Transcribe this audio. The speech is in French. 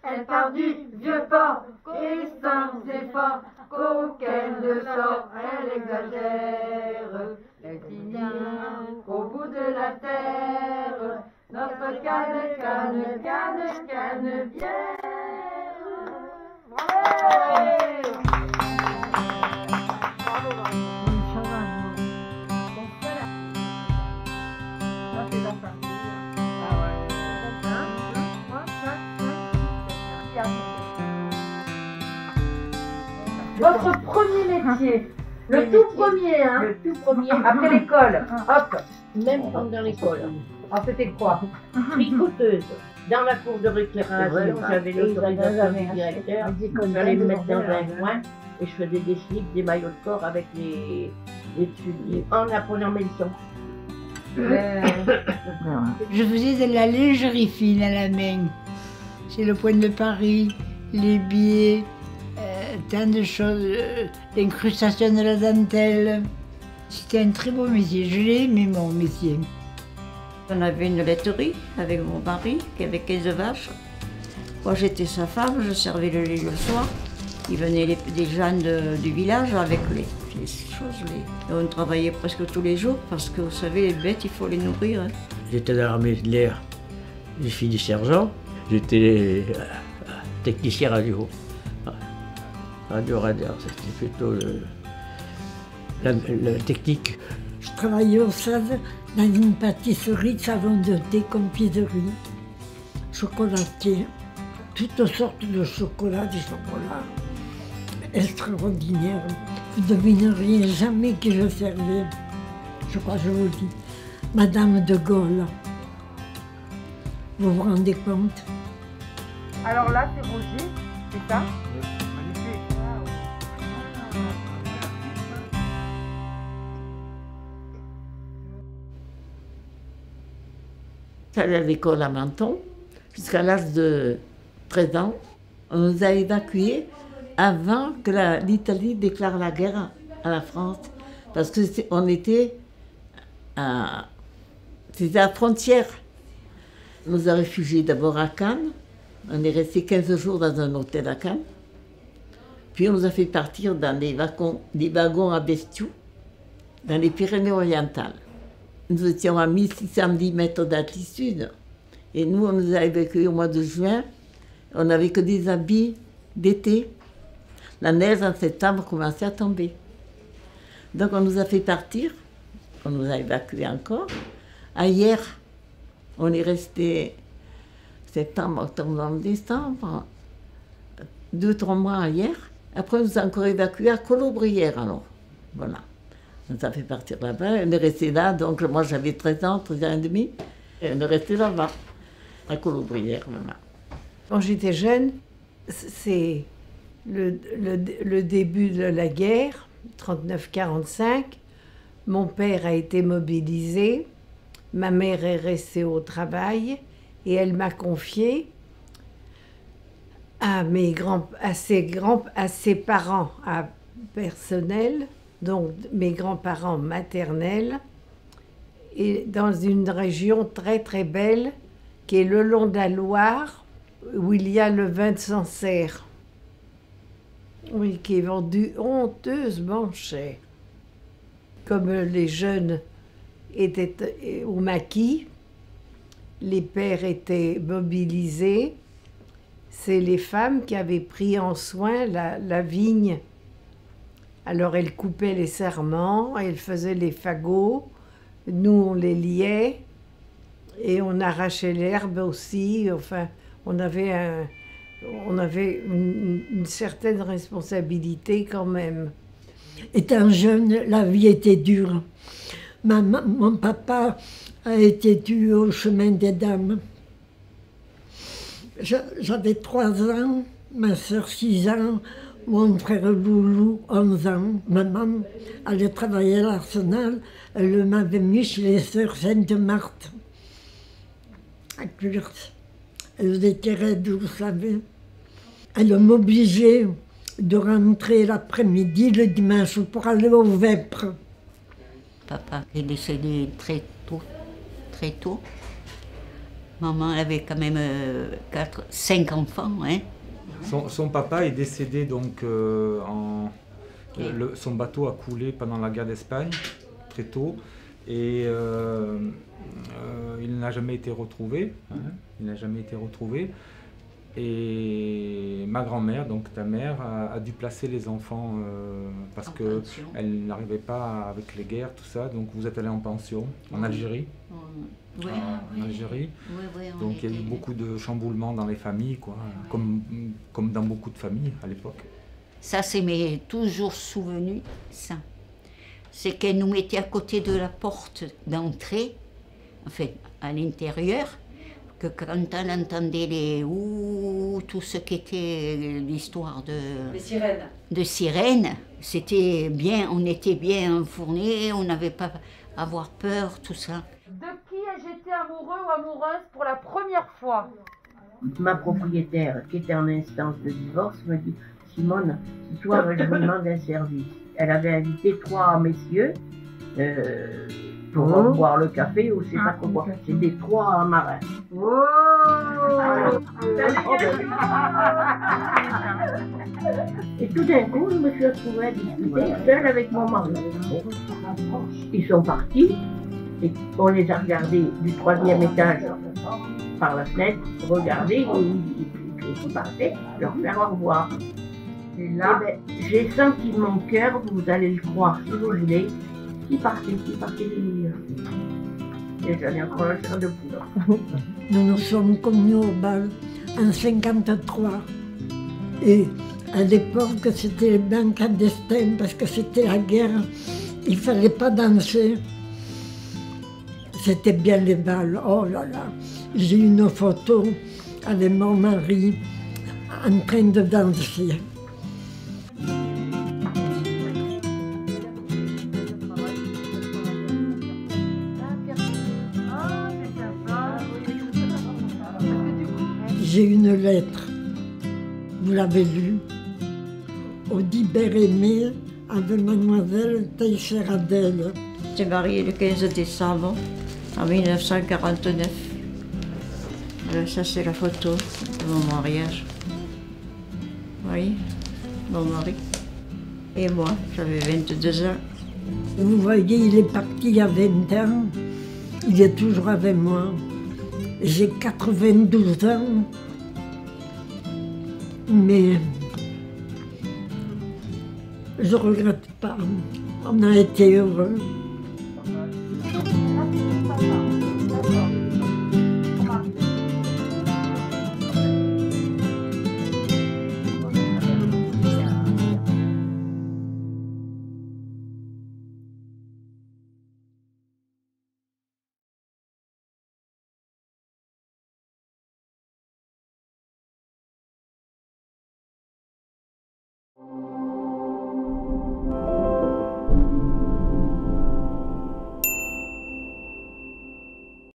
Elle part du vieux port, et sans effort, qu'auquel de sort elle exagère. Elle finit au bout de la terre, notre canne bière. Ouais. Votre premier métier, le tout premier, hein? Le tout premier, Après l'école, hop. même pendant l'école. Alors c'était quoi? Tricoteuse. Dans la cour de récréation, j'avais l'autorisation du directeur. J'allais me mettre dans un coin et je faisais des slips, des maillots de corps avec les dessus en apprenant mes leçons. Je faisais de la lingerie fine à la main. C'est le Point de Paris, les billets, tant de choses, l'incrustation de la dentelle. C'était un très beau métier, je l'ai aimé mon métier. On avait une laiterie avec mon mari qui avait 15 vaches. Moi j'étais sa femme, je servais le lait le soir. Il venait des gens du village avec les choses. Et on travaillait presque tous les jours parce que vous savez, les bêtes, il faut les nourrir. Hein. J'étais dans l'armée de l'air, j'ai fini sergent. J'étais technicien radio. Radio-radar, c'était plutôt la technique. Je travaillais au SAD dans une pâtisserie, salon de thé, confiserie, chocolatier, toutes sortes de chocolats, des chocolats extraordinaires. Vous ne devineriez jamais qui je servais. Je crois que je vous le dis. Madame de Gaulle. Vous vous rendez compte? Alors là, c'est Roger, c'est ça? J'allais à l'école à Menton jusqu'à l'âge de 13 ans. On nous a évacués avant que l'Italie déclare la guerre à la France. Parce qu'on était à la frontière. On nous a réfugiés d'abord à Cannes. On est resté 15 jours dans un hôtel à Cannes. Puis on nous a fait partir dans des wagons à bestiaux dans les Pyrénées-Orientales. Nous étions à 1610 mètres d'altitude. Et nous, on nous a évacués au mois de juin. On n'avait que des habits d'été. La neige en septembre commençait à tomber. Donc on nous a fait partir. On nous a évacués encore. À hier, on est resté septembre, octobre, novembre, décembre. 2-3 mois à hier. Après, on nous a encore évacués à Colobrières, alors. Voilà. On nous a fait partir là-bas. On est resté là. Donc moi, j'avais 13 ans, 13 ans et demi. Et on est resté là-bas, à Colobrières. Voilà. Quand j'étais jeune, c'est le début de la guerre, 39-45. Mon père a été mobilisé, ma mère est restée au travail et elle m'a confié à ses parents personnels, donc mes grands-parents maternels, et dans une région très très belle qui est le long de la Loire, où il y a le vin de Sancerre, oui, qui est vendu honteusement cher. Comme les jeunes étaient au maquis, les pères étaient mobilisés, c'est les femmes qui avaient pris en soin la vigne. Alors elles coupaient les serments, elles faisaient les fagots, nous on les liait et on arrachait l'herbe aussi. Enfin, on avait une certaine responsabilité quand même. Étant jeune, la vie était dure. Mon papa a été tué au chemin des dames. J'avais 3 ans, ma soeur 6 ans, mon frère Loulou 11 ans. Maman allait travailler à l'Arsenal, elle m'avait mis chez les sœurs Sainte-Marthe, à Curse. Elles étaient raides, vous savez. Elle m'obligeait de rentrer l'après-midi, le dimanche, pour aller au Vêpres. Papa est décédé très tôt. Maman avait quand même 5 enfants. Hein. Son papa est décédé donc son bateau a coulé pendant la guerre d'Espagne, très tôt, et il n'a jamais été retrouvé. Hein, il n'a jamais été retrouvé. Et ma grand-mère, donc ta mère, a dû placer les enfants parce qu'elle n'arrivait pas avec les guerres, tout ça. Donc vous êtes allé en pension en Algérie. Oui, en Algérie. Oui, donc il y a eu beaucoup de chamboulements dans les familles, quoi, comme dans beaucoup de familles à l'époque. Ça, c'est mes toujours souvenu, ça. C'est qu'elle nous mettait à côté de la porte d'entrée, enfin à l'intérieur, que quand elle entendait les ouh, tout ce qui était l'histoire de sirènes, c'était bien, on était bien enfournés, on n'avait pas à avoir peur, tout ça. De qui ai-je été amoureux ou amoureuse pour la première fois? Ma propriétaire, qui était en instance de divorce, me dit « Simone, ce soir, je vous demande un service. » Elle avait invité 3 messieurs pour boire le café ou je sais pas quoi. C'était 3 marins. Et tout d'un coup, je me suis retrouvée à discuter seule avec mon mari. Ils sont partis et on les a regardés du 3e étage par la fenêtre, regarder ils partaient, leur faire au revoir. Et là, j'ai senti mon cœur, vous allez le croire si vous voulez, qui partait des meilleurs. Et j'avais encore le chair de poule. Nous nous sommes connus au bal en 1953. Et à l'époque, c'était les bains clandestins parce que c'était la guerre. Il ne fallait pas danser. C'était bien les balles. Oh là là. J'ai une photo avec mon mari en train de danser. J'ai une lettre, vous l'avez lue, Audibert Aimé avec mademoiselle Teixeira-Adèle. J'ai marié le 15 décembre en 1949. Ça, c'est la photo de mon mariage. Oui, mon mari. Et moi, j'avais 22 ans. Vous voyez, il est parti il y a 20 ans. Il est toujours avec moi. J'ai 92 ans. Mais je ne regrette pas. On a été heureux.